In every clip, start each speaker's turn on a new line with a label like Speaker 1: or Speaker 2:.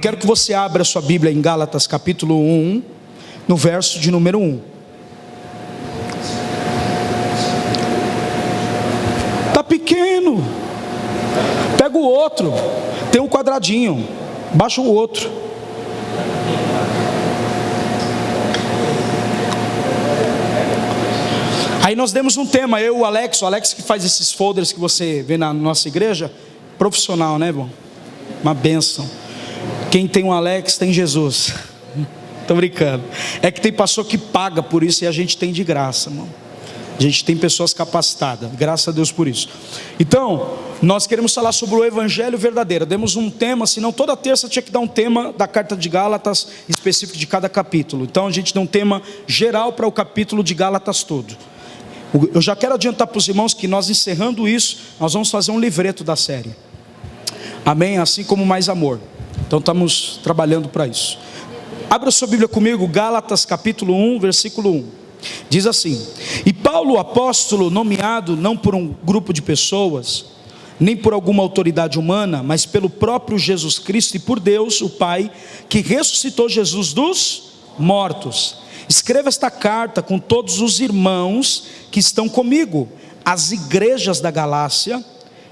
Speaker 1: quero que você abra a sua Bíblia em Gálatas capítulo 1, no verso de número 1. Está pequeno. Pega o outro. Tem um quadradinho. Baixa o outro. Aí nós demos um tema, eu e o Alex que faz esses folders que você vê na nossa igreja, profissional, né, irmão? Uma bênção. Quem tem um Alex tem Jesus. Tô brincando. É que tem pastor que paga por isso e a gente tem de graça, irmão. A gente tem pessoas capacitadas, graças a Deus por isso. Então, nós queremos falar sobre o Evangelho verdadeiro. Demos um tema, senão toda terça tinha que dar um tema da carta de Gálatas, específico de cada capítulo. Então a gente deu um tema geral para o capítulo de Gálatas todo. Eu já quero adiantar para os irmãos que nós, encerrando isso, nós vamos fazer um livreto da série. Amém? Assim como Mais Amor. Então estamos trabalhando para isso. Abra sua Bíblia comigo, Gálatas capítulo 1, versículo 1. Diz assim: E Paulo, apóstolo, nomeado não por um grupo de pessoas, nem por alguma autoridade humana, mas pelo próprio Jesus Cristo e por Deus, o Pai, que ressuscitou Jesus dos mortos. Escreva esta carta com todos os irmãos que estão comigo, as igrejas da Galácia,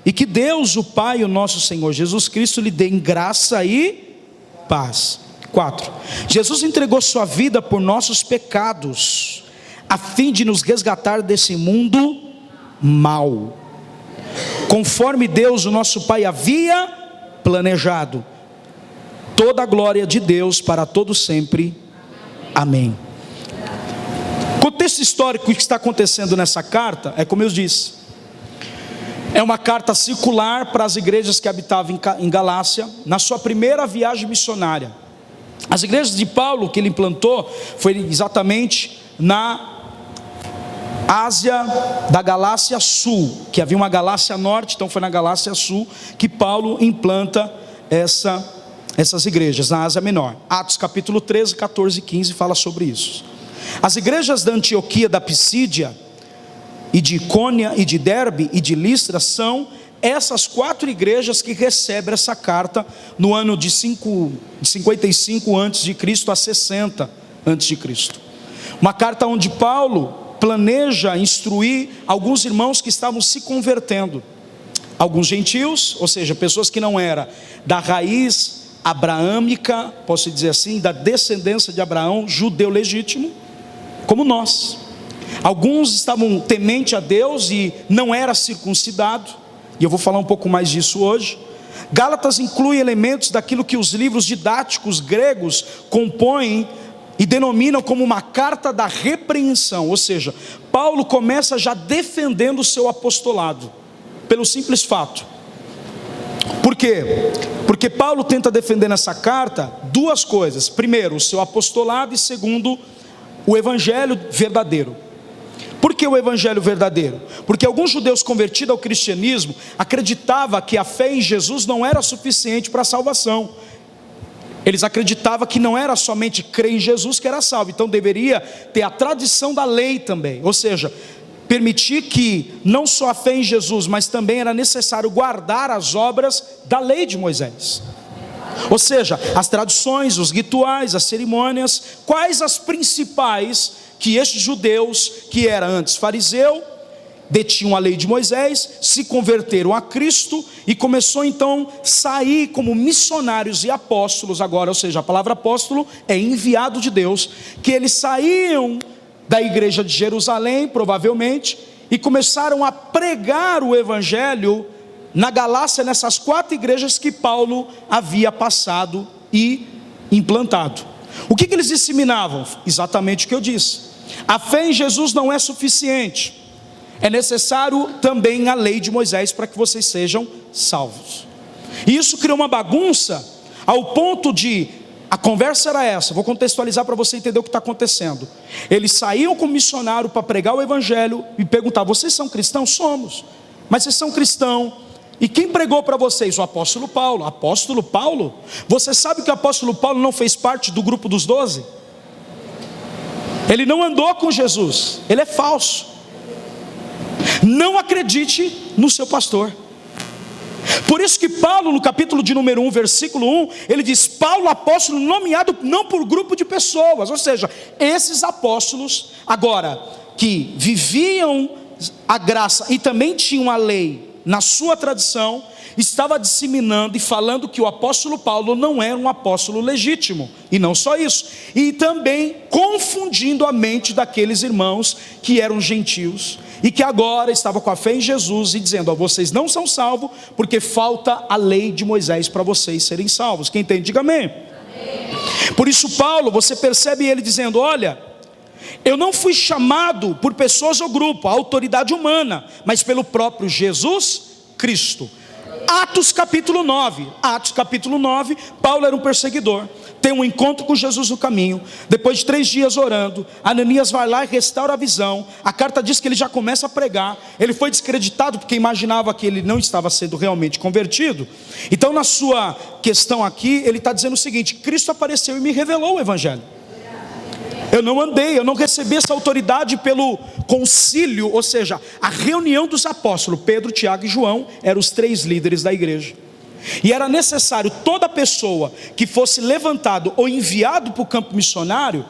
Speaker 1: e que Deus, o Pai, o nosso Senhor Jesus Cristo, lhe dê em graça e paz. 4. Jesus entregou sua vida por nossos pecados, a fim de nos resgatar desse mundo mau, conforme Deus, o nosso Pai, havia planejado. Toda a glória de Deus para todo sempre. Amém. O contexto histórico que está acontecendo nessa carta é como eu disse, é uma carta circular para as igrejas que habitavam em Galácia, na sua primeira viagem missionária. As igrejas de Paulo que ele implantou foi exatamente na Ásia da Galácia Sul, que havia uma Galácia Norte, então foi na Galácia Sul que Paulo implanta essas igrejas, na Ásia Menor. Atos capítulo 13, 14 e 15 fala sobre isso. As igrejas da Antioquia, da Pisídia, e de Icônia, e de Derbe, e de Listra, são essas 4 igrejas que recebem essa carta no ano de 55 a.C. a 60 a.C. Uma carta onde Paulo planeja instruir alguns irmãos que estavam se convertendo. Alguns gentios, ou seja, pessoas que não eram da raiz abraâmica, posso dizer assim, da descendência de Abraão, judeu legítimo, como nós. Alguns estavam temente a Deus e não era circuncidado, e eu vou falar um pouco mais disso hoje. Gálatas inclui elementos daquilo que os livros didáticos gregos compõem e denominam como uma carta da repreensão, ou seja, Paulo começa já defendendo o seu apostolado, pelo simples fato. Por quê? Porque Paulo tenta defender nessa carta 2 coisas: primeiro, o seu apostolado, e segundo, o evangelho verdadeiro. Por que o evangelho verdadeiro? Porque alguns judeus convertidos ao cristianismo acreditavam que a fé em Jesus não era suficiente para a salvação. Eles acreditavam que não era somente crer em Jesus que era salvo, então deveria ter a tradição da lei também, ou seja, permitir que não só a fé em Jesus, mas também era necessário guardar as obras da lei de Moisés. Ou seja, as tradições, os rituais, as cerimônias, quais as principais que estes judeus, que era antes fariseu, detinham a lei de Moisés, se converteram a Cristo e começou então a sair como missionários e apóstolos agora, ou seja, a palavra apóstolo é enviado de Deus, que eles saíam da igreja de Jerusalém, provavelmente, e começaram a pregar o evangelho na Galácia, nessas 4 igrejas que Paulo havia passado e implantado. O que eles disseminavam? Exatamente o que eu disse: a fé em Jesus não é suficiente, é necessário também a lei de Moisés para que vocês sejam salvos. E isso criou uma bagunça ao ponto de, a conversa era essa, vou contextualizar para você entender o que está acontecendo. Eles saíam como missionário para pregar o evangelho e perguntavam: vocês são cristãos? Somos. Mas vocês são cristãos? E quem pregou para vocês? O apóstolo Paulo. Apóstolo Paulo? Você sabe que o apóstolo Paulo não fez parte do grupo dos 12? Ele não andou com Jesus, ele é falso. Não acredite no seu pastor. Por isso que Paulo, no capítulo de número 1, versículo 1, ele diz: Paulo, apóstolo, nomeado não por grupo de pessoas. Ou seja, esses apóstolos, agora, que viviam a graça e também tinham a lei na sua tradição, estava disseminando e falando que o apóstolo Paulo não era um apóstolo legítimo, e não só isso, e também confundindo a mente daqueles irmãos que eram gentios, e que agora estavam com a fé em Jesus, e dizendo: vocês não são salvos, porque falta a lei de Moisés para vocês serem salvos. Quem entende, diga amém. Amém. Por isso Paulo, você percebe ele dizendo: olha, eu não fui chamado por pessoas ou grupo, a autoridade humana, mas pelo próprio Jesus Cristo. Atos capítulo 9, Paulo era um perseguidor, tem um encontro com Jesus no caminho. Depois de 3 dias orando, Ananias vai lá e restaura a visão. A carta diz que ele já começa a pregar. Ele foi descreditado porque imaginava que ele não estava sendo realmente convertido. Então, na sua questão aqui, ele está dizendo o seguinte: Cristo apareceu e me revelou o evangelho. Eu não recebi essa autoridade pelo concílio, ou seja, a reunião dos apóstolos. Pedro, Tiago e João eram os 3 líderes da igreja. E era necessário toda pessoa que fosse levantado ou enviado para o campo missionário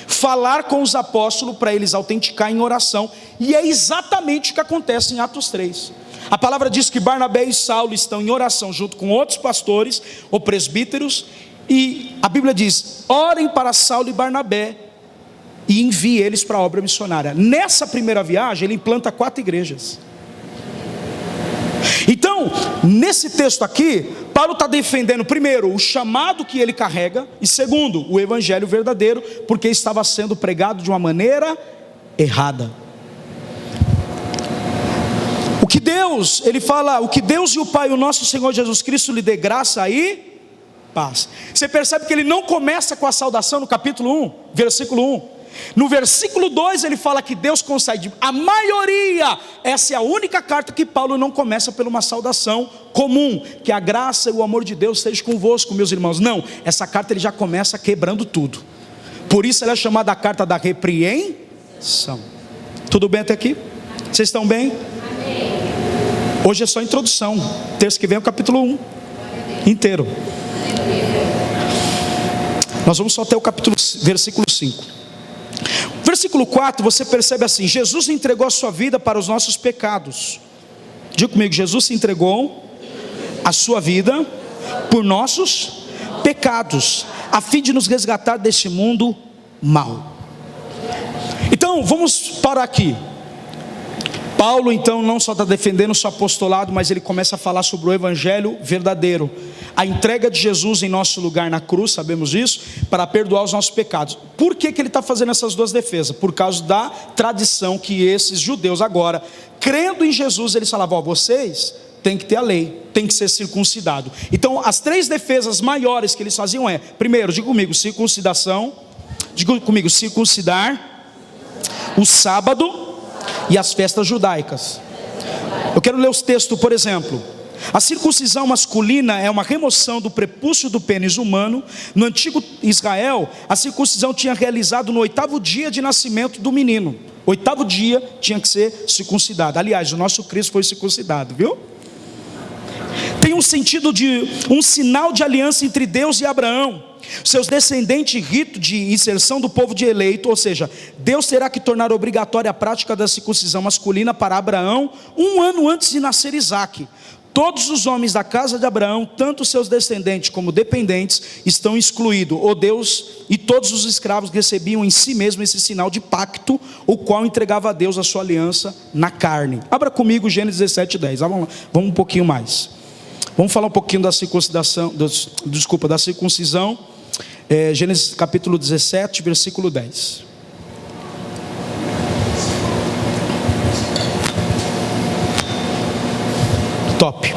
Speaker 1: falar com os apóstolos para eles autenticar em oração. E é exatamente o que acontece em Atos 3. A palavra diz que Barnabé e Saulo estão em oração junto com outros pastores ou presbíteros. E a Bíblia diz: orem para Saulo e Barnabé e envie eles para a obra missionária. Nessa primeira viagem ele implanta 4 igrejas. Então, nesse texto aqui, Paulo está defendendo, primeiro, o chamado que ele carrega, e segundo, o evangelho verdadeiro, porque estava sendo pregado de uma maneira errada. O que Deus, ele fala: o que Deus e o Pai, o nosso Senhor Jesus Cristo, lhe dê graça e paz. Você percebe que ele não começa com a saudação no capítulo 1, versículo 1. No versículo 2 ele fala que Deus concede a maioria. Essa é a única carta que Paulo não começa por uma saudação comum: que a graça e o amor de Deus esteja convosco, meus irmãos. Não, essa carta ele já começa quebrando tudo. Por isso ela é chamada a carta da repreensão. Tudo bem até aqui? Vocês estão bem? Amém. Hoje é só a introdução. Terça que vem é o capítulo 1 inteiro. Nós vamos só até o capítulo, versículo 5. Versículo 4, você percebe assim: Jesus entregou a sua vida para os nossos pecados. Diga comigo: Jesus se entregou a sua vida por nossos pecados, a fim de nos resgatar deste mundo mau. Então, vamos parar aqui. Paulo então não só está defendendo o seu apostolado, mas ele começa a falar sobre o evangelho verdadeiro, a entrega de Jesus em nosso lugar na cruz, sabemos disso, para perdoar os nossos pecados. Por que ele está fazendo essas 2 defesas? Por causa da tradição que esses judeus agora, crendo em Jesus, eles falavam: vocês têm que ter a lei, tem que ser circuncidado. Então as 3 defesas maiores que eles faziam é: primeiro, diga comigo, circuncidação, diga comigo, circuncidar, o sábado e as festas judaicas. Eu quero ler os textos, por exemplo. A circuncisão masculina é uma remoção do prepúcio do pênis humano. No antigo Israel, a circuncisão tinha realizado no 8º dia de nascimento do menino. 8º dia tinha que ser circuncidado. Aliás, o nosso Cristo foi circuncidado, viu? Tem um sentido de um sinal de aliança entre Deus e Abraão, seus descendentes, rito de inserção do povo de eleito. Ou seja, Deus terá que tornar obrigatória a prática da circuncisão masculina para Abraão 1 ano antes de nascer Isaque. Todos os homens da casa de Abraão, tanto seus descendentes como dependentes, estão excluídos. O Deus e todos os escravos recebiam em si mesmo esse sinal de pacto, o qual entregava a Deus a sua aliança na carne. Abra comigo Gênesis 17:10. Vamos um pouquinho mais. Vamos falar um pouquinho da circuncisão, da circuncisão. Gênesis capítulo 17, versículo 10. Top.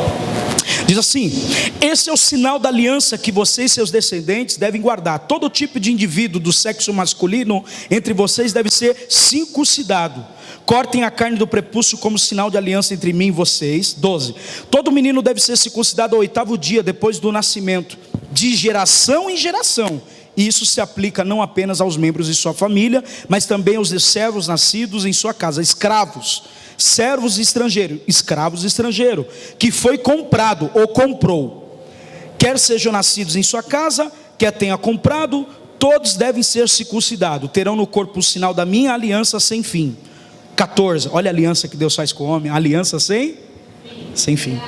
Speaker 1: Diz assim: esse é o sinal da aliança que você e seus descendentes devem guardar. Todo tipo de indivíduo do sexo masculino entre vocês deve ser circuncidado. Cortem a carne do prepúcio como sinal de aliança entre mim e vocês. 12. Todo menino deve ser circuncidado ao 8º dia depois do nascimento, de geração em geração. e isso se aplica não apenas aos membros de sua família, mas também aos servos nascidos em sua casa, escravos, servos estrangeiros, escravos estrangeiros, que foi comprado ou comprou, quer sejam nascidos em sua casa, quer tenha comprado, todos devem ser circuncidados, terão no corpo o sinal da minha aliança sem fim. 14, olha a aliança que Deus faz com o homem, aliança sem fim.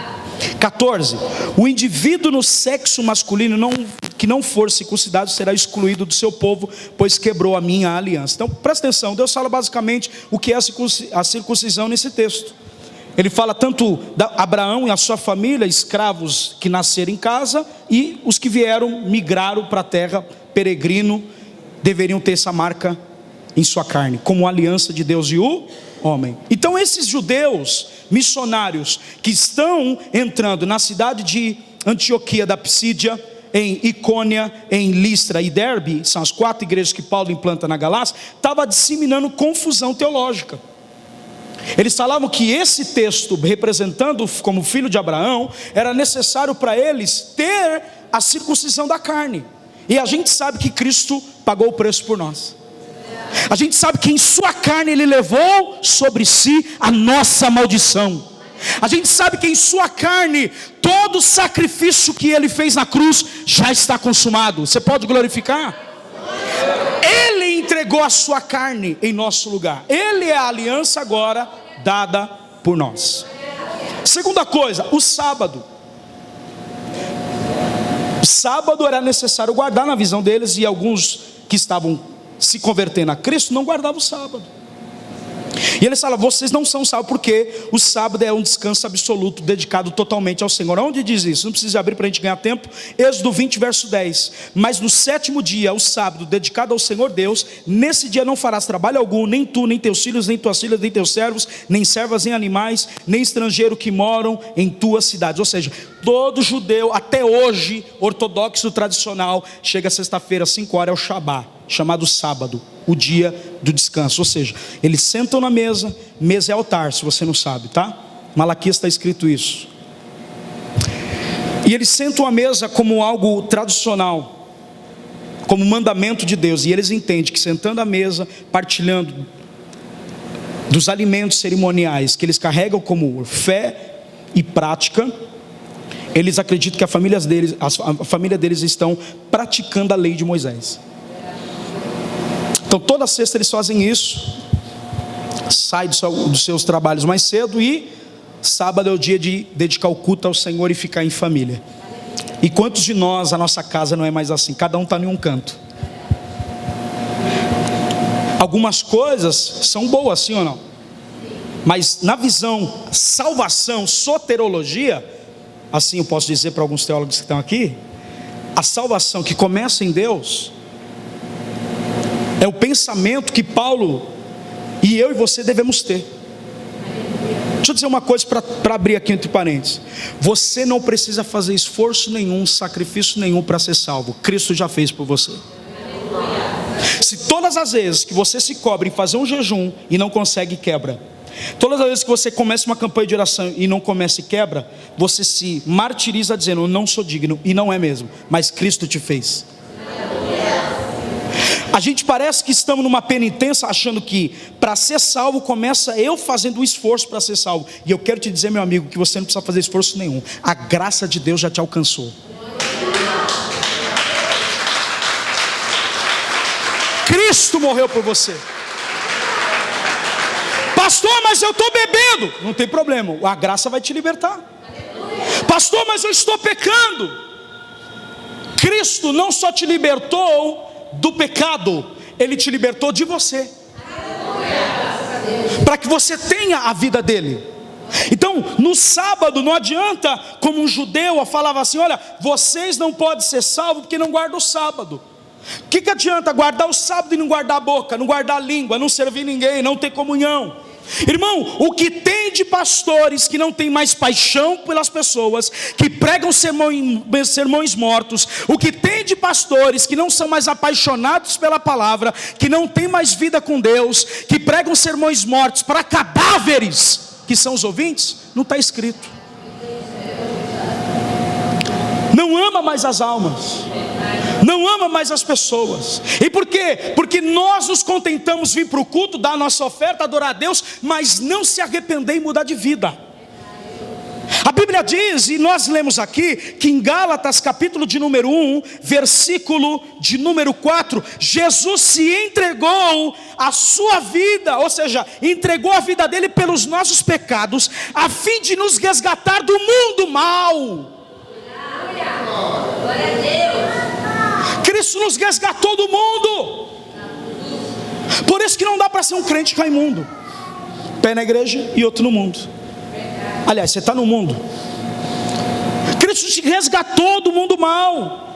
Speaker 1: 14, o indivíduo no sexo masculino que não for circuncidado será excluído do seu povo, pois quebrou a minha aliança. Então presta atenção, Deus fala basicamente o que é a circuncisão nesse texto. Ele fala tanto de Abraão e a sua família, escravos que nasceram em casa, e os que migraram para a terra, peregrino, deveriam ter essa marca em sua carne, como a aliança de Deus e o homem. Então esses judeus missionários que estão entrando na cidade de Antioquia da Psídia, em Icônia, em Listra e Derbe, são as 4 igrejas que Paulo implanta na Galácia, estava disseminando confusão teológica. Eles falavam que esse texto, representando como filho de Abraão, era necessário para eles ter a circuncisão da carne. E a gente sabe que Cristo pagou o preço por nós. A gente sabe que em sua carne Ele levou sobre si a nossa maldição. A gente sabe que em sua carne todo o sacrifício que Ele fez na cruz já está consumado. Você pode glorificar? Ele entregou a sua carne em nosso lugar. Ele é a aliança agora dada por nós. Segunda coisa, o sábado. O sábado era necessário guardar na visão deles, e alguns que estavam se convertendo a Cristo não guardavam o sábado. E eles falam, vocês não são salvos, porque o sábado é um descanso absoluto, dedicado totalmente ao Senhor. Onde diz isso? Não precisa abrir para a gente ganhar tempo. Êxodo 20, verso 10. Mas no 7º dia, o sábado, dedicado ao Senhor Deus, nesse dia não farás trabalho algum, nem tu, nem teus filhos, nem tuas filhas, nem teus servos, nem servas, nem animais, nem estrangeiro que moram em tuas cidades. Ou seja, todo judeu, até hoje, ortodoxo tradicional, chega sexta-feira, 5 horas, é o Shabá, chamado sábado, o dia do descanso. Ou seja, eles sentam na mesa, mesa é altar, se você não sabe, tá? Malaquias está escrito isso. E eles sentam à mesa como algo tradicional, como mandamento de Deus, e eles entendem que sentando à mesa, partilhando dos alimentos cerimoniais que eles carregam como fé e prática, eles acreditam que a família deles estão praticando a lei de Moisés. Então toda sexta eles fazem isso, saem dos seus trabalhos mais cedo, e sábado é o dia de dedicar o culto ao Senhor e ficar em família. E quantos de nós, a nossa casa não é mais assim? Cada um está em um canto. Algumas coisas são boas, sim ou não? Mas na visão salvação, soterologia, assim eu posso dizer para alguns teólogos que estão aqui, a salvação que começa em Deus é o pensamento que Paulo e eu e você devemos ter. Deixa eu dizer uma coisa para abrir aqui entre parênteses. Você não precisa fazer esforço nenhum, sacrifício nenhum para ser salvo. Cristo já fez por você. Se todas as vezes que você se cobre em fazer um jejum e não consegue, quebra. Todas as vezes que você começa uma campanha de oração e não começa e quebra, você se martiriza dizendo, eu não sou digno, e não é mesmo, mas Cristo te fez. A gente parece que estamos numa penitência, achando que para ser salvo começa eu fazendo o esforço para ser salvo. E eu quero te dizer, meu amigo, que você não precisa fazer esforço nenhum. A graça de Deus já te alcançou. Cristo morreu por você. Pastor, mas eu estou bebendo. Não tem problema, a graça vai te libertar. Pastor, mas eu estou pecando. Cristo não só te libertou do pecado, Ele te libertou de você, para que você tenha a vida dele. Então no sábado não adianta, como um judeu falava assim, olha, vocês não podem ser salvos porque não guardam o sábado. O que adianta guardar o sábado e não guardar a boca, não guardar a língua, não servir ninguém, não ter comunhão? Irmão, o que tem de pastores que não tem mais paixão pelas pessoas, que pregam sermões mortos, o que tem de pastores que não são mais apaixonados pela palavra, que não tem mais vida com Deus, que pregam sermões mortos para cadáveres, que são os ouvintes, não está escrito. não ama mais as almas, não ama mais as pessoas. E por quê? Porque nós nos contentamos vir para o culto, dar a nossa oferta, adorar a Deus, mas não se arrepender e mudar de vida. A Bíblia diz, e nós lemos aqui, que em Gálatas capítulo de número 1, versículo de número 4, Jesus se entregou a sua vida, ou seja, entregou a vida dele pelos nossos pecados, a fim de nos resgatar do mundo mau. Glória a Deus. Cristo nos resgatou do mundo. Por isso que não dá para ser um crente Raimundo, pé na igreja e outro no mundo. Aliás, você está no mundo. Cristo te resgatou do mundo mau.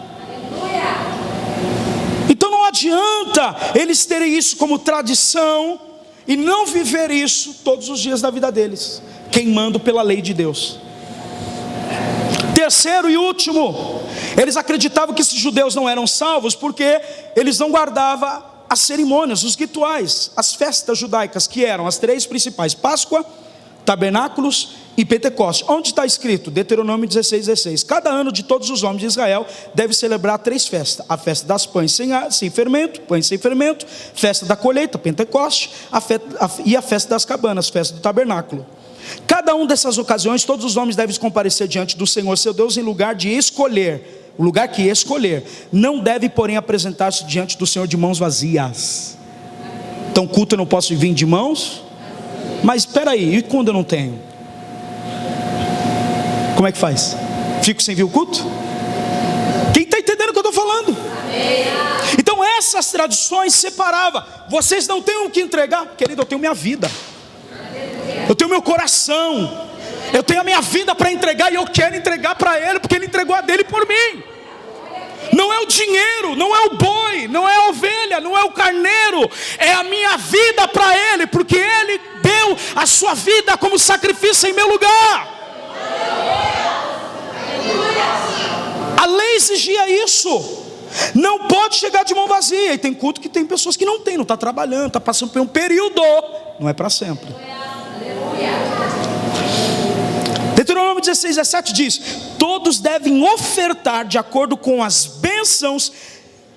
Speaker 1: Então não adianta eles terem isso como tradição e não viver isso todos os dias da vida deles, queimando pela lei de Deus. Terceiro e último, eles acreditavam que esses judeus não eram salvos porque eles não guardavam as cerimônias, os rituais, as festas judaicas, que eram as três principais: Páscoa, Tabernáculos e Pentecostes. Onde está escrito? Deuteronômio 16:16. Cada ano de todos os homens de Israel deve celebrar três festas: a festa das pães sem fermento, pães sem fermento, festa da colheita, Pentecoste, e a festa das cabanas, festa do tabernáculo. Cada uma dessas ocasiões, todos os homens devem comparecer diante do Senhor seu Deus em lugar de escolher, o lugar que escolher. Não deve, porém, apresentar-se diante do Senhor de mãos vazias. Então, culto eu não posso vir de mãos. Mas espera aí, e quando eu não tenho? Como é que faz? Fico sem vir o culto? Quem está entendendo o que eu estou falando? Então essas tradições separavam. Vocês não têm o que entregar. Querido, eu tenho minha vida, eu tenho meu coração, eu tenho a minha vida para entregar, e eu quero entregar para Ele, porque Ele entregou a dele por mim. Não é o dinheiro, não é o boi, não é a ovelha, não é o carneiro, é a minha vida para Ele, porque Ele deu a sua vida como sacrifício em meu lugar. A lei exigia isso. Não pode chegar de mão vazia. E tem culto que tem pessoas que não tem, não está trabalhando, está passando por um período, não é para sempre. Deuteronômio 16:17 diz: todos devem ofertar de acordo com as bênçãos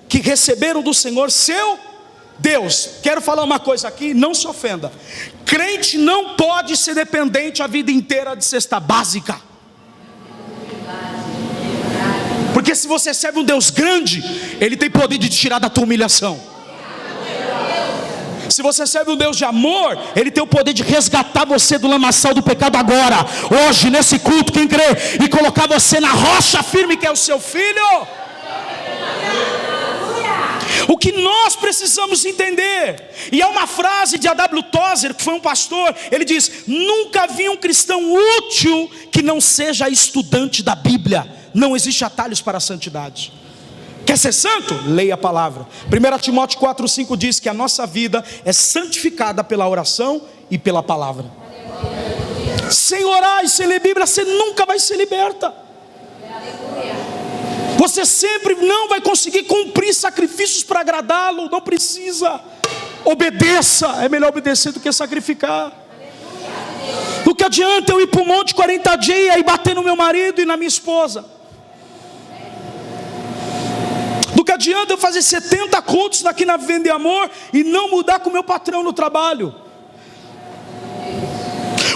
Speaker 1: que receberam do Senhor seu Deus. Quero falar uma coisa aqui, não se ofenda. Crente não pode ser dependente a vida inteira de cesta básica. Porque se você serve um Deus grande, Ele tem poder de te tirar da tua humilhação. Se você serve um Deus de amor, Ele tem o poder de resgatar você do lamaçal do pecado agora, hoje, nesse culto, quem crê, e colocar você na rocha firme que é o seu Filho. O que nós precisamos entender, e é uma frase de A.W. Tozer, que foi um pastor, ele diz: nunca vi um cristão útil que não seja estudante da Bíblia. Não existe atalhos para a santidade. Quer ser santo? Leia a palavra. 1 Timóteo 4:5 diz que a nossa vida é santificada pela oração e pela palavra. Sem orar e sem ler Bíblia, você nunca vai ser liberta. Você sempre não vai conseguir cumprir sacrifícios para agradá-lo. Não precisa. Obedeça. É melhor obedecer do que sacrificar. Do que adianta eu ir para o monte 40 dias e bater no meu marido e na minha esposa? Do que adianta eu fazer 70 cultos daqui na Venda e Amor e não mudar com o meu patrão no trabalho?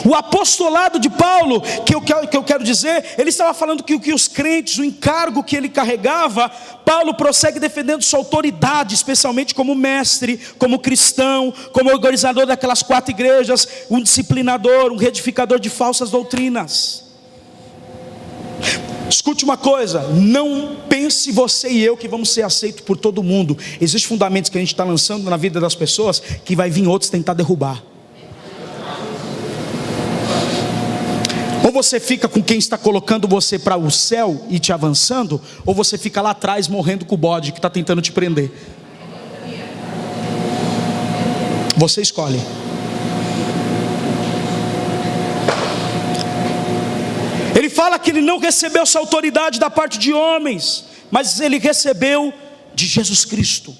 Speaker 1: O apostolado de Paulo, que eu quero dizer, ele estava falando que os crentes, o encargo que ele carregava, Paulo prossegue defendendo sua autoridade, especialmente como mestre, como cristão, como organizador daquelas 4 igrejas, um disciplinador, um reedificador de falsas doutrinas. Escute uma coisa, não pense você e eu que vamos ser aceitos por todo mundo. Existem fundamentos que a gente está lançando na vida das pessoas, que vai vir outros tentar derrubar. Ou você fica com quem está colocando você para o céu e te avançando, ou você fica lá atrás morrendo com o bode que está tentando te prender. Você escolhe. Ele fala que ele não recebeu essa autoridade da parte de homens, mas ele recebeu de Jesus Cristo.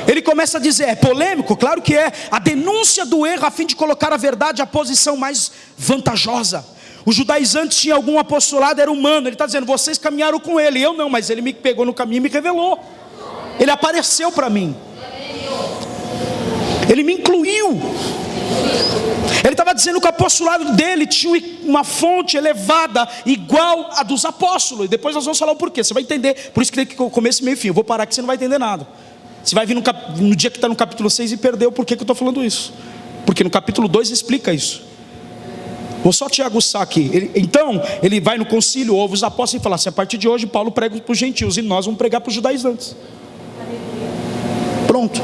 Speaker 1: Ele começa a dizer, é polêmico? Claro que é. A denúncia do erro a fim de colocar a verdade à posição mais vantajosa. Os judaizantes tinham algum apostolado, era humano. Ele está dizendo, vocês caminharam com ele, eu não, mas ele me pegou no caminho e me revelou. Ele apareceu para mim. Ele me incluiu. Ele estava dizendo que o apostolado dele tinha uma fonte elevada, igual a dos apóstolos. E depois nós vamos falar o porquê, você vai entender. Por isso que tem que começo, meio e fim. Eu vou parar aqui, você não vai entender nada. Você vai vir no dia que está no capítulo 6 e perder o porquê que eu estou falando isso. Porque no capítulo 2 explica isso. Vou só te aguçar aqui. Então, ele vai no concílio, ouve os apóstolos e fala assim, a partir de hoje Paulo prega para os gentios e nós vamos pregar para os judaizantes. Pronto.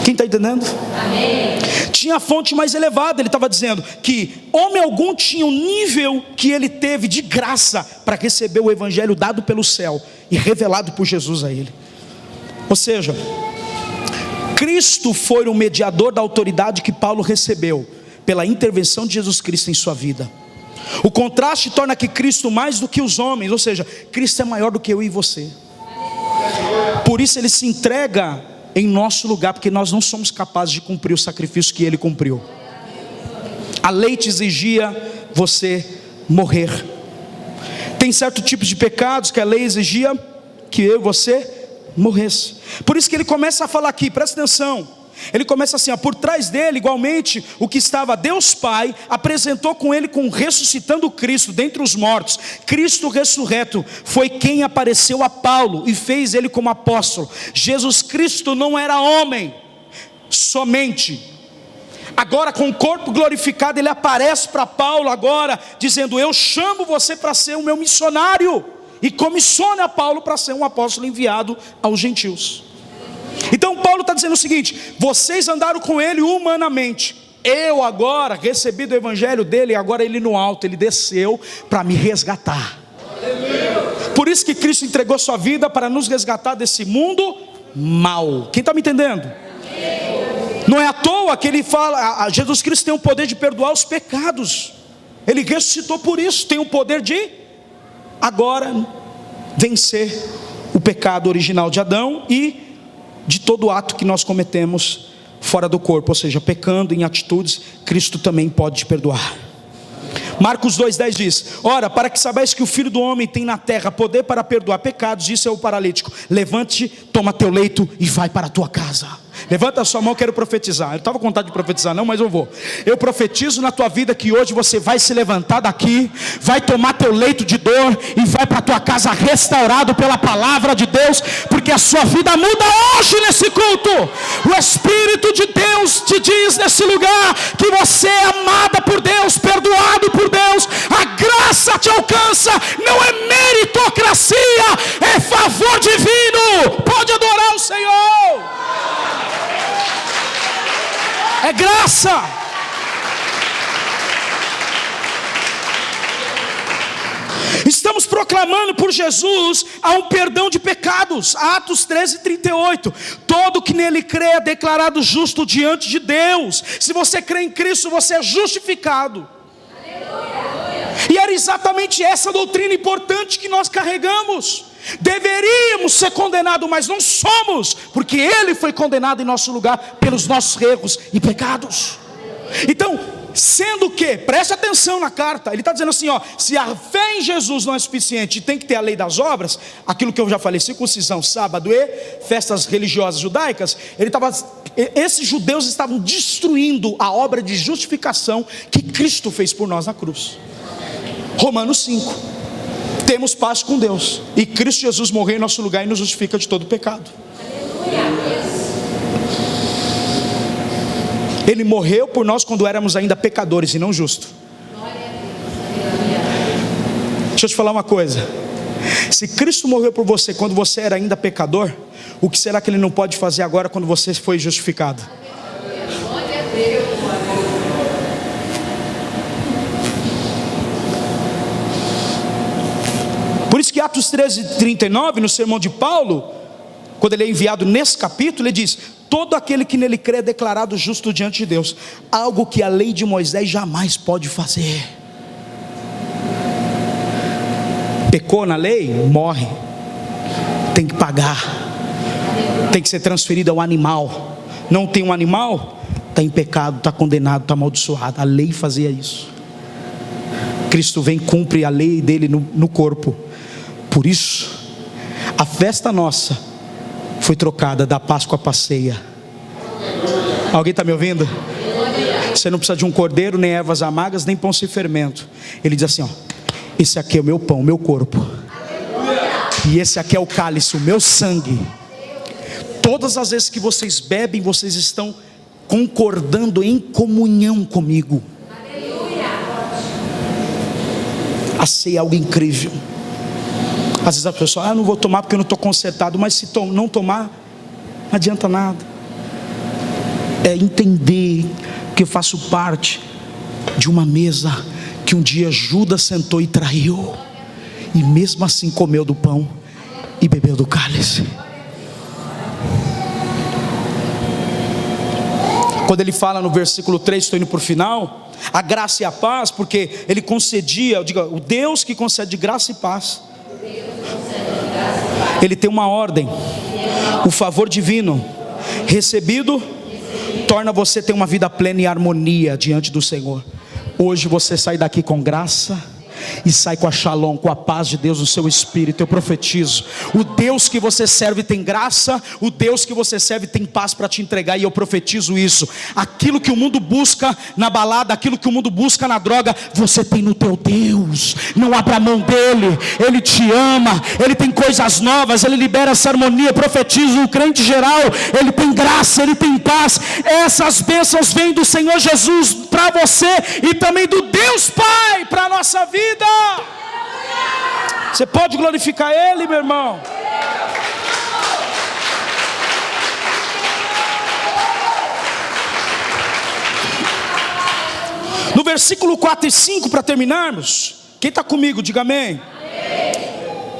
Speaker 1: Quem está entendendo? Amém. Tinha a fonte mais elevada. Ele estava dizendo que homem algum tinha o nível que ele teve de graça para receber o evangelho dado pelo céu e revelado por Jesus a ele. Ou seja, Cristo foi o mediador da autoridade que Paulo recebeu pela intervenção de Jesus Cristo em sua vida. O contraste torna que Cristo mais do que os homens, ou seja, Cristo é maior do que eu e você. Por isso ele se entrega em nosso lugar, porque nós não somos capazes de cumprir o sacrifício que ele cumpriu. A lei te exigia você morrer. Tem certo tipo de pecados que a lei exigia que eu e você morresse. Por isso que ele começa a falar aqui, presta atenção. Ele começa assim, ó, por trás dele, igualmente, o que estava Deus Pai, apresentou com ele, ressuscitando Cristo dentre os mortos. Cristo ressurreto foi quem apareceu a Paulo e fez ele como apóstolo. Jesus Cristo não era homem somente. Agora com o corpo glorificado, ele aparece para Paulo agora, dizendo, eu chamo você para ser o meu missionário. E comissiona Paulo para ser um apóstolo enviado aos gentios. Então Paulo está dizendo o seguinte, vocês andaram com ele humanamente, eu agora recebi do evangelho dele, agora ele no alto, ele desceu para me resgatar. Por isso que Cristo entregou sua vida para nos resgatar desse mundo mal. Quem está me entendendo? Não é à toa que ele fala, Jesus Cristo tem o poder de perdoar os pecados. Ele ressuscitou por isso, tem o poder de agora vencer o pecado original de Adão e de todo ato que nós cometemos fora do corpo, ou seja, pecando em atitudes, Cristo também pode te perdoar. Marcos 2,10 diz, ora, para que saibais que o Filho do Homem tem na terra poder para perdoar pecados, disse ao paralítico, levante, toma teu leito e vai para a tua casa. Levanta a sua mão, quero profetizar. Eu estava com vontade de profetizar não, mas eu vou. Eu profetizo na tua vida que hoje você vai se levantar daqui, vai tomar teu leito de dor e vai para a tua casa restaurado pela palavra de Deus, porque a sua vida muda hoje nesse culto. O Espírito de Deus te diz nesse lugar que você é amada por Deus, perdoado por Deus, a graça te alcança, não é meritocracia, é favor divino. Pode adorar o Senhor. É graça. Estamos proclamando por Jesus há um perdão de pecados. Atos 13:38. Todo que nele crê é declarado justo diante de Deus. Se você crê em Cristo, você é justificado. E era exatamente essa doutrina importante que nós carregamos. Deveríamos ser condenados, mas não somos, porque Ele foi condenado em nosso lugar pelos nossos erros e pecados. Então, sendo que, preste atenção na carta, ele está dizendo assim, ó, se a fé em Jesus não é suficiente, tem que ter a lei das obras, aquilo que eu já falei, circuncisão, sábado e festas religiosas judaicas, esses judeus estavam destruindo a obra de justificação que Cristo fez por nós na cruz. Romanos 5. Temos paz com Deus, e Cristo Jesus morreu em nosso lugar e nos justifica de todo pecado. Ele morreu por nós quando éramos ainda pecadores e não justos. Deixa eu te falar uma coisa, se Cristo morreu por você quando você era ainda pecador, o que será que Ele não pode fazer agora quando você foi justificado? Por isso que Atos 13:39, no sermão de Paulo, quando ele é enviado nesse capítulo, ele diz, todo aquele que nele crê é declarado justo diante de Deus, algo que a lei de Moisés jamais pode fazer. Pecou na lei, morre, tem que pagar, tem que ser transferido ao animal. Não tem um animal, está em pecado, está condenado, está amaldiçoado. A lei fazia isso. Cristo vem e cumpre a lei dele no corpo. Por isso, a festa nossa foi trocada da Páscoa para a ceia. Alguém está me ouvindo? Você não precisa de um cordeiro, nem ervas amargas, nem pão sem fermento. Ele diz assim, ó: esse aqui é o meu pão, o meu corpo. E esse aqui é o cálice, o meu sangue. Todas as vezes que vocês bebem, vocês estão concordando em comunhão comigo. A ceia é algo incrível. Às vezes a pessoa, não vou tomar porque eu não estou consertado. Mas se não tomar, não adianta nada. É entender que eu faço parte de uma mesa que um dia Judas sentou e traiu, e mesmo assim comeu do pão e bebeu do cálice. Quando ele fala no versículo 3, estou indo para o final, a graça e a paz, porque ele concedia, o Deus que concede graça e paz, ele tem uma ordem. O favor divino recebido torna você ter uma vida plena e harmonia diante do Senhor. Hoje você sai daqui com graça e sai com a shalom, com a paz de Deus no seu espírito. Eu profetizo, o Deus que você serve tem graça, o Deus que você serve tem paz para te entregar. E eu profetizo isso: aquilo que o mundo busca na balada, aquilo que o mundo busca na droga, você tem no teu Deus. Não abra mão dele, ele te ama, ele tem coisas novas, ele libera essa harmonia. Eu profetizo, o crente geral, ele tem graça, ele tem paz. Essas bênçãos vêm do Senhor Jesus para você e também do Deus Pai para a nossa vida. Você pode glorificar Ele, meu irmão? No versículo 4 e 5, para terminarmos, quem está comigo, diga amém.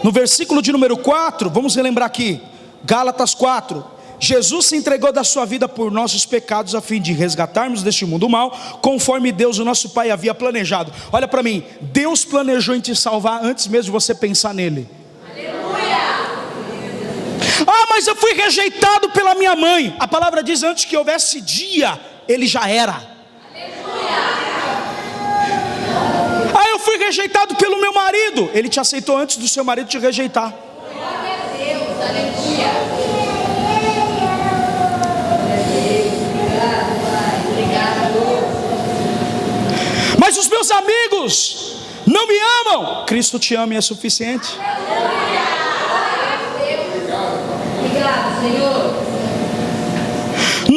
Speaker 1: No versículo de número 4, vamos relembrar aqui, Gálatas 4. Jesus se entregou da sua vida por nossos pecados, a fim de resgatarmos deste mundo mal, conforme Deus, o nosso Pai, havia planejado. Olha para mim, Deus planejou em te salvar antes mesmo de você pensar nele. Aleluia! Mas eu fui rejeitado pela minha mãe. A palavra diz, antes que houvesse dia, ele já era. Aleluia! Eu fui rejeitado pelo meu marido. Ele te aceitou antes do seu marido te rejeitar. Glória a Deus, aleluia! Mas os meus amigos não me amam. Cristo te ama e é suficiente. Obrigado, Senhor.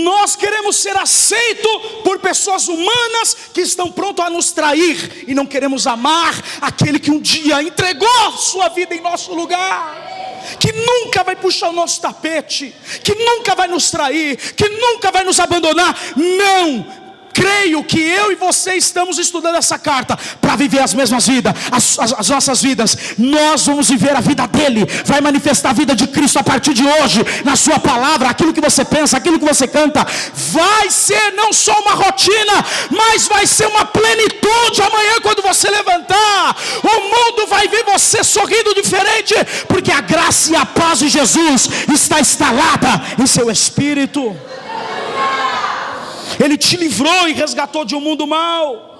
Speaker 1: Nós queremos ser aceitos por pessoas humanas que estão prontas a nos trair, e não queremos amar aquele que um dia entregou sua vida em nosso lugar, que nunca vai puxar o nosso tapete, que nunca vai nos trair, que nunca vai nos abandonar. Não! Creio que eu e você estamos estudando essa carta para viver as mesmas vidas, as nossas vidas. Nós vamos viver a vida dele, vai manifestar a vida de Cristo a partir de hoje, na sua palavra. Aquilo que você pensa, aquilo que você canta, vai ser não só uma rotina, mas vai ser uma plenitude. Amanhã, quando você levantar, o mundo vai ver você sorrindo diferente, porque a graça e a paz de Jesus está instalada em seu espírito. Ele te livrou e resgatou de um mundo mau,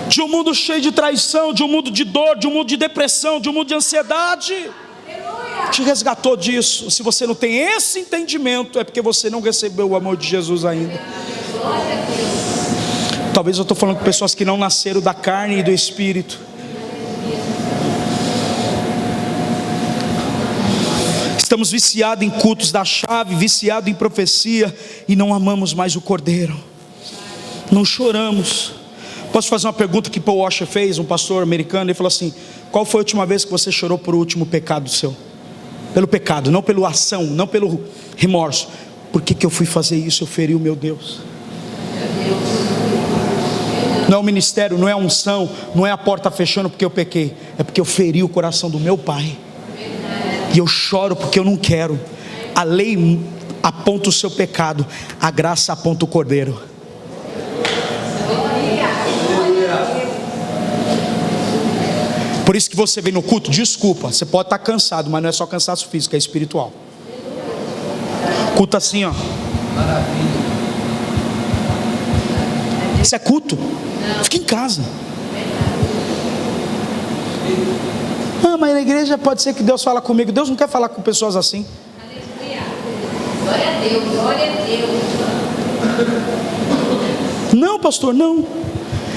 Speaker 1: de um mundo cheio de traição, de um mundo de dor, de um mundo de depressão, de um mundo de ansiedade. Te resgatou disso. Se você não tem esse entendimento, é porque você não recebeu o amor de Jesus ainda. Talvez eu estou falando com pessoas que não nasceram da carne e do espírito. Estamos viciados em cultos da chave, viciados em profecia, e não amamos mais o Cordeiro. Não choramos. Posso fazer uma pergunta que Paul Washer fez, um pastor americano? Ele falou assim: qual foi a última vez que você chorou por último pecado seu? Pelo pecado, não pela ação, não pelo remorso. Por que eu fui fazer isso? Eu feri o meu Deus. Não é o ministério, não é a unção, não é a porta fechando porque eu pequei, é porque eu feri o coração do meu Pai. E eu choro porque eu não quero. A lei aponta o seu pecado, a graça aponta o Cordeiro. Por isso que você vem no culto, desculpa, você pode estar cansado, mas não é só cansaço físico, é espiritual. Culto assim, ó. Isso é culto. Fica em casa. Ah, mas na igreja pode ser que Deus fala comigo. Deus não quer falar com pessoas assim.
Speaker 2: Aleluia. Glória a Deus, glória a Deus.
Speaker 1: Não, pastor, não.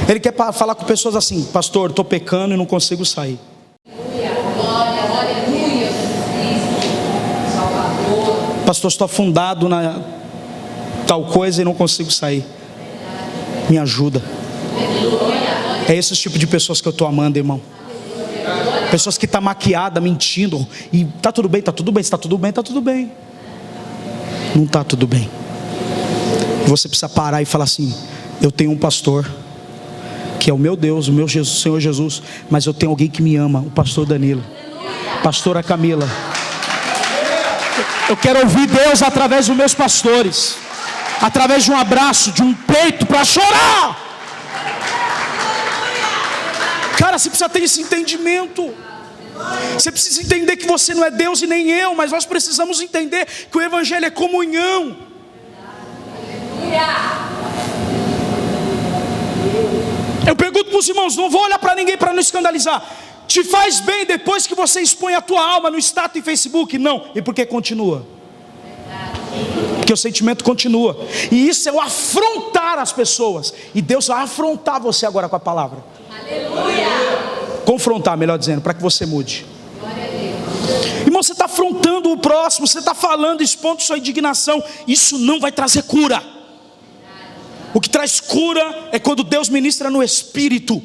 Speaker 1: Ele quer falar com pessoas assim: pastor, estou pecando e não consigo sair.
Speaker 2: Glória, aleluia, Jesus, Salvador.
Speaker 1: Pastor, estou afundado na tal coisa e não consigo sair. Me ajuda. É esse tipo de pessoas que eu estou amando, irmão. Pessoas que estão maquiadas, mentindo. E está tudo bem, está tudo bem. Se está tudo bem, está tudo bem. Não está tudo bem. Você precisa parar e falar assim: eu tenho um pastor que é o meu Deus, o meu Jesus, o Senhor Jesus. Mas eu tenho alguém que me ama, o pastor Danilo, pastora Camila. Eu quero ouvir Deus através dos meus pastores, através de um abraço, de um peito para chorar. Cara, você precisa ter esse entendimento. Você precisa entender que você não é Deus e nem eu, mas nós precisamos entender que o Evangelho é comunhão. Eu pergunto para os irmãos, não vou olhar para ninguém para não escandalizar. Te faz bem depois que você expõe a tua alma no status e Facebook? Não. E por que continua? Porque o sentimento continua. E isso é o afrontar as pessoas. E Deus vai afrontar você agora com a palavra. Aleluia. Confrontar, melhor dizendo, para que você mude. Irmão, você está afrontando o próximo, você está falando, expondo sua indignação. Isso não vai trazer cura. O que traz cura é quando Deus ministra no Espírito.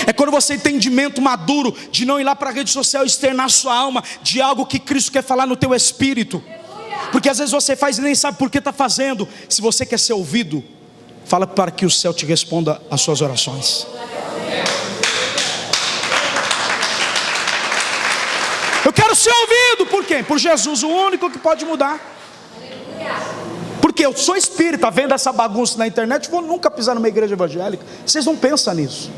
Speaker 1: É quando você tem entendimento maduro de não ir lá para a rede social e externar sua alma de algo que Cristo quer falar no teu espírito. Porque às vezes você faz e nem sabe por que está fazendo. Se você quer ser ouvido, fala para que o céu te responda às suas orações. Eu quero ser ouvido, por quê? Por Jesus, o único que pode mudar. Porque eu sou espírita, vendo essa bagunça na internet, vou nunca pisar numa igreja evangélica. Vocês não pensam nisso.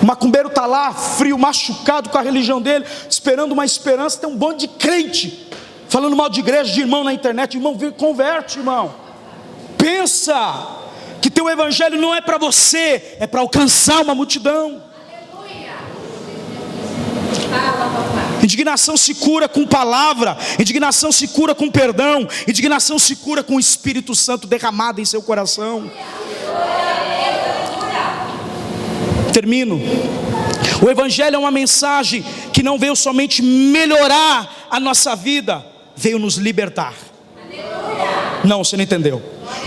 Speaker 1: O macumbeiro está lá, frio, machucado com a religião dele, esperando uma esperança. Tem um bando de crente falando mal de igreja, de irmão na internet. Irmão, converte, irmão. Pensa que teu evangelho não é para você, é para alcançar uma multidão. Indignação se cura com palavra, indignação se cura com perdão, indignação se cura com o Espírito Santo derramado em seu coração. Termino. O Evangelho é uma mensagem que não veio somente melhorar a nossa vida, veio nos libertar. Não, você não entendeu.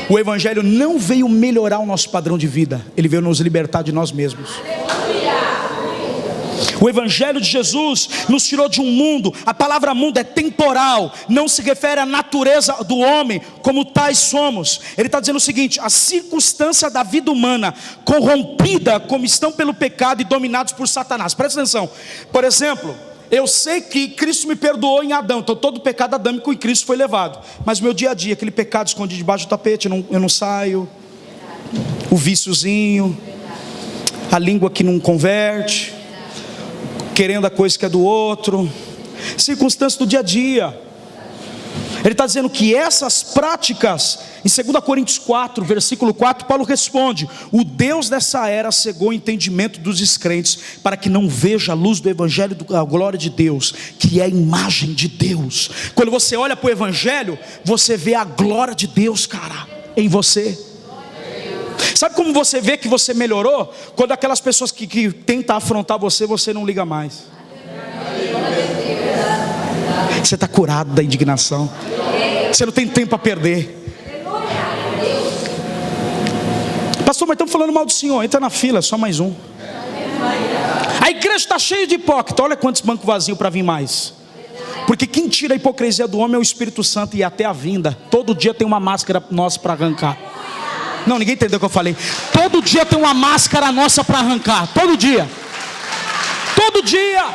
Speaker 1: O Evangelho não veio melhorar o nosso padrão de vida, ele veio nos libertar de nós mesmos. O Evangelho de Jesus nos tirou de um mundo. A palavra mundo é temporal, não se refere à natureza do homem, como tais somos. Ele está dizendo o seguinte: a circunstância da vida humana, corrompida como estão pelo pecado e dominados por Satanás. Presta atenção. Por exemplo, eu sei que Cristo me perdoou em Adão, então todo pecado adâmico em Cristo foi levado. Mas meu dia a dia, aquele pecado escondido debaixo do tapete, eu não saio. O viciozinho, a língua que não converte, querendo a coisa que é do outro, circunstâncias do dia a dia. Ele está dizendo que essas práticas, em 2 Coríntios 4, versículo 4, Paulo responde: o Deus dessa era cegou o entendimento dos descrentes, para que não veja a luz do Evangelho da glória de Deus, que é a imagem de Deus. Quando você olha para o Evangelho, você vê a glória de Deus, cara, em você. Sabe como você vê que você melhorou? Quando aquelas pessoas que tentam afrontar você, você não liga mais. Você está curado da indignação. Você não tem tempo a perder. Pastor, mas estamos falando mal do Senhor. Entra na fila, só mais um. A igreja está cheia de hipócritas. Olha quantos bancos vazios para vir mais. Porque quem tira a hipocrisia do homem é o Espírito Santo, e até a vinda. Todo dia tem uma máscara nossa para arrancar. Não, ninguém entendeu o que eu falei. Todo dia tem uma máscara nossa para arrancar. Todo dia. Todo dia.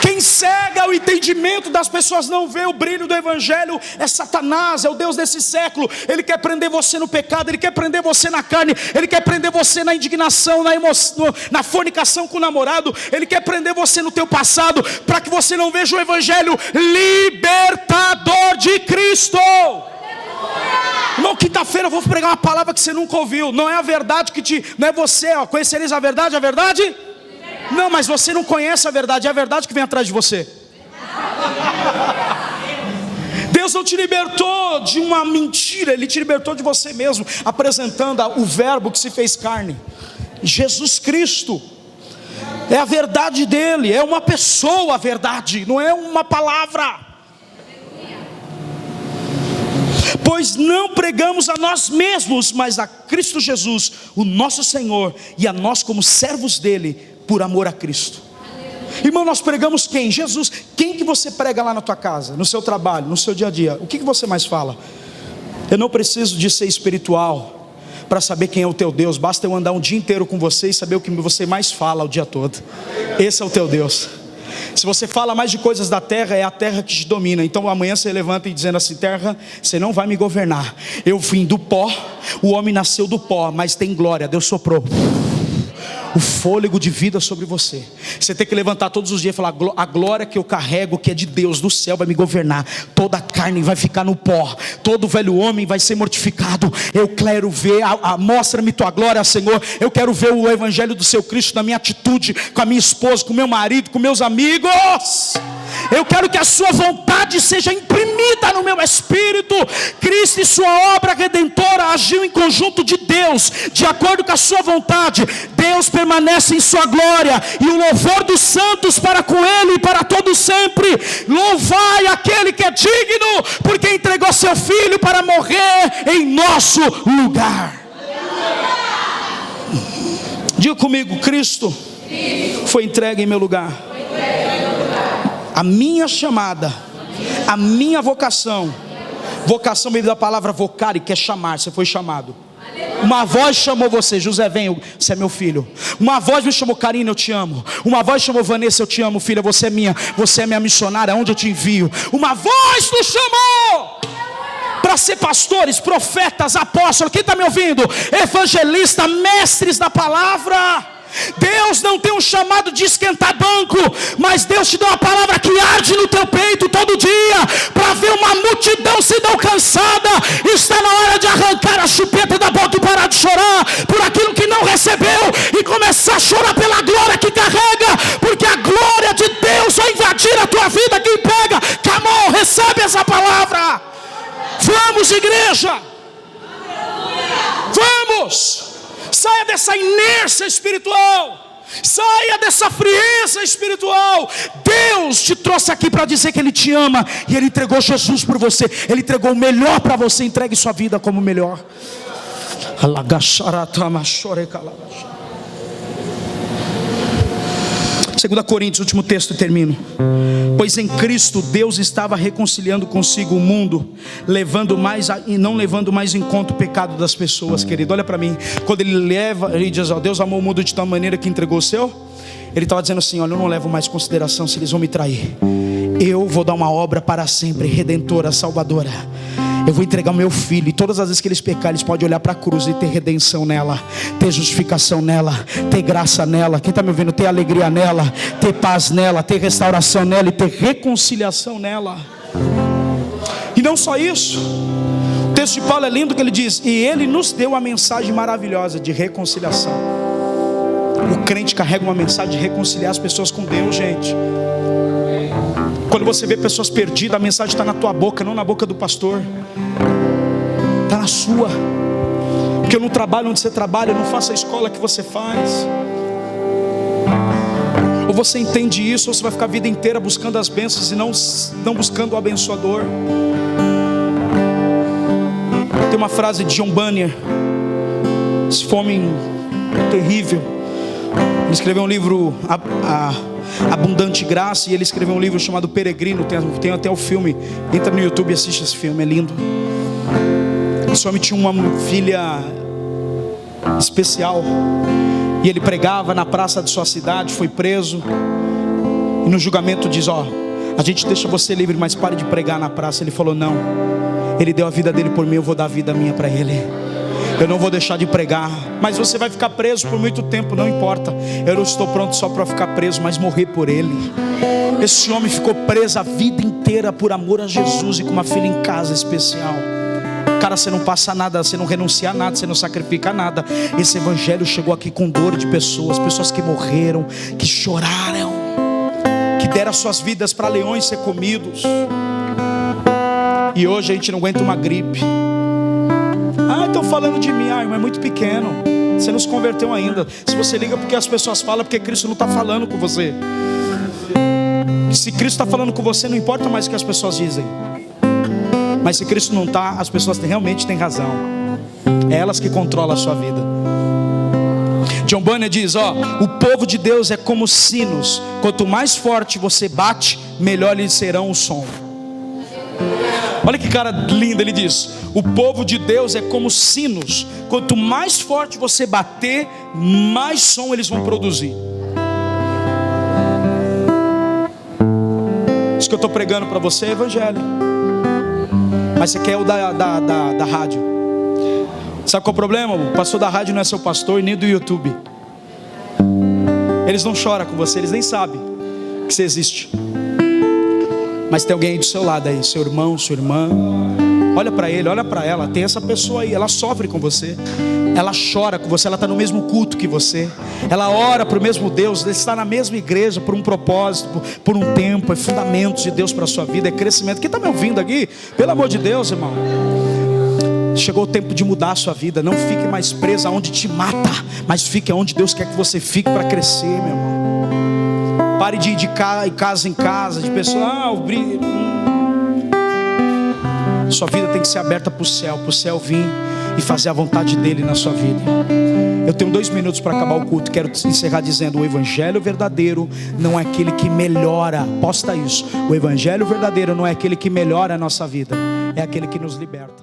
Speaker 1: Quem cega o entendimento das pessoas, não vê o brilho do Evangelho, é Satanás, é o Deus desse século. Ele quer prender você no pecado, ele quer prender você na carne, ele quer prender você na indignação, na emoção, na fornicação com o namorado. Ele quer prender você no teu passado, para que você não veja o Evangelho libertador de Cristo. Irmão, quinta-feira eu vou pregar uma palavra que você nunca ouviu. Não é a verdade que te... Não é você, ó, conhecereis a verdade Não, mas você não conhece a verdade. É a verdade que vem atrás de você. Deus não te libertou de uma mentira, Ele te libertou de você mesmo, apresentando o verbo que se fez carne, Jesus Cristo. É a verdade dele, é uma pessoa a verdade, não é uma palavra. Pois não pregamos a nós mesmos, mas a Cristo Jesus, o nosso Senhor, e a nós como servos dele, por amor a Cristo. Irmão, nós pregamos quem? Jesus. Quem que você prega lá na tua casa, no seu trabalho, no seu dia a dia? O que você mais fala? Eu não preciso de ser espiritual para saber quem é o teu Deus. Basta eu andar um dia inteiro com você e saber o que você mais fala o dia todo. Esse é o teu Deus. Se você fala mais de coisas da terra, é a terra que te domina. Então amanhã você levanta e dizendo assim: terra, você não vai me governar. Eu vim do pó, o homem nasceu do pó, mas tem glória. Deus soprou o fôlego de vida sobre você. Você tem que levantar todos os dias e falar: a glória que eu carrego, que é de Deus do céu, vai me governar. Toda a carne vai ficar no pó, todo o velho homem vai ser mortificado. Eu quero ver, mostra-me tua glória, Senhor. Eu quero ver o evangelho do seu Cristo na minha atitude, com a minha esposa, com o meu marido, com meus amigos. Eu quero que a sua vontade seja imprimida no meu espírito. Cristo e sua obra redentora agiu em conjunto de Deus, de acordo com a sua vontade. Deus permanece em sua glória, e o louvor dos santos para com ele e para todo sempre. Louvai aquele que é digno, porque entregou seu filho para morrer em nosso lugar. Diga comigo: Cristo foi entregue em meu lugar. A minha chamada, a minha vocação. Vocação vem da palavra vocare, que é chamar. Você foi chamado. Uma voz chamou você: José, vem, você é meu filho. Uma voz me chamou: Karina, eu te amo. Uma voz chamou: Vanessa, eu te amo, filha, você é minha missionária, aonde eu te envio. Uma voz nos chamou para ser pastores, profetas, apóstolos. Quem está me ouvindo? Evangelistas, mestres da palavra. Deus não tem um chamado de esquentar banco, mas Deus te dá uma palavra que arde no teu peito todo dia, para ver uma multidão sendo alcançada. Está na hora de arrancar a chupeta da boca e parar de chorar por aquilo que não recebeu, e começar a chorar pela glória que carrega, porque a glória de Deus vai invadir a tua vida. Quem pega, come on, recebe essa palavra. Vamos, igreja, vamos. Saia dessa inércia espiritual, saia dessa frieza espiritual. Deus te trouxe aqui para dizer que Ele te ama, e Ele entregou Jesus por você. Ele entregou o melhor para você. Entregue sua vida como o melhor. 2 Coríntios, último texto, e termino. Pois em Cristo Deus estava reconciliando consigo o mundo, não levando mais em conta o pecado das pessoas. Querido, olha para mim. Quando ele diz: ó, Deus amou o mundo de tal maneira que entregou o seu, Ele estava dizendo assim: olha, eu não levo mais em consideração se eles vão me trair. Eu vou dar uma obra para sempre, redentora, salvadora. Eu vou entregar o meu filho, e todas as vezes que eles pecarem, eles podem olhar para a cruz e ter redenção nela, ter justificação nela, ter graça nela. Quem está me ouvindo? Ter alegria nela, ter paz nela, ter restauração nela e ter reconciliação nela. E não só isso, o texto de Paulo é lindo, que ele diz: e Ele nos deu uma mensagem maravilhosa de reconciliação. O crente carrega uma mensagem de reconciliar as pessoas com Deus, gente. Quando você vê pessoas perdidas, a mensagem está na tua boca, não na boca do pastor. Está na sua. Porque eu não trabalho onde você trabalha, eu não faço a escola que você faz. Ou você entende isso, ou você vai ficar a vida inteira buscando as bênçãos e não buscando o abençoador. Tem uma frase de John Bunyan, esse homem terrível. Ele escreveu um livro, Abundante Graça, e ele escreveu um livro chamado Peregrino. Tem até o filme. Entra no YouTube e assiste esse filme, é lindo. Esse homem tinha uma filha especial, e ele pregava na praça de sua cidade. Foi preso, e no julgamento diz: ó, a gente deixa você livre, mas pare de pregar na praça. Ele falou: não, ele deu a vida dele por mim, eu vou dar a vida minha para ele. Eu não vou deixar de pregar. Mas você vai ficar preso por muito tempo, não importa. Eu não estou pronto só para ficar preso, mas morrer por ele. Esse homem ficou preso a vida inteira por amor a Jesus, e com uma filha em casa especial. Cara, você não passa nada, você não renuncia a nada, você não sacrifica nada. Esse evangelho chegou aqui com dor de pessoas, pessoas que morreram, que choraram, que deram suas vidas para leões ser comidos. E hoje a gente não aguenta uma gripe. Estão falando de mim. Irmão, é muito pequeno, você não se converteu ainda. Se você liga porque as pessoas falam, porque Cristo não está falando com você. Se Cristo está falando com você, não importa mais o que as pessoas dizem. Mas se Cristo não está, as pessoas realmente têm razão. É elas que controlam a sua vida. John Bunyan diz, o povo de Deus é como sinos. Quanto mais forte você bate, melhor lhes serão o som. Olha que cara lindo, ele diz: o povo de Deus é como sinos. Quanto mais forte você bater, mais som eles vão produzir. Isso que eu estou pregando para você é evangelho. Mas você quer o da rádio. Sabe qual é o problema? O pastor da rádio não é seu pastor e nem do YouTube. Eles não choram com você, eles nem sabem que você existe. Mas tem alguém aí do seu lado aí, seu irmão, sua irmã. Olha para ele, olha para ela. Tem essa pessoa aí, ela sofre com você, ela chora com você, ela está no mesmo culto que você, ela ora para o mesmo Deus, ela está na mesma igreja por um propósito, por um tempo. É fundamentos de Deus para a sua vida, é crescimento. Quem está me ouvindo aqui? Pelo amor de Deus, irmão, chegou o tempo de mudar a sua vida. Não fique mais preso aonde te mata, mas fique aonde Deus quer que você fique para crescer, meu irmão. Pare de ir de casa em casa, de pessoa, Sua vida tem que ser aberta para o céu vir e fazer a vontade dele na sua vida. Eu tenho 2 minutos para acabar o culto. Quero encerrar dizendo: o evangelho verdadeiro não é aquele que melhora. Posta isso. O evangelho verdadeiro não é aquele que melhora a nossa vida, é aquele que nos liberta.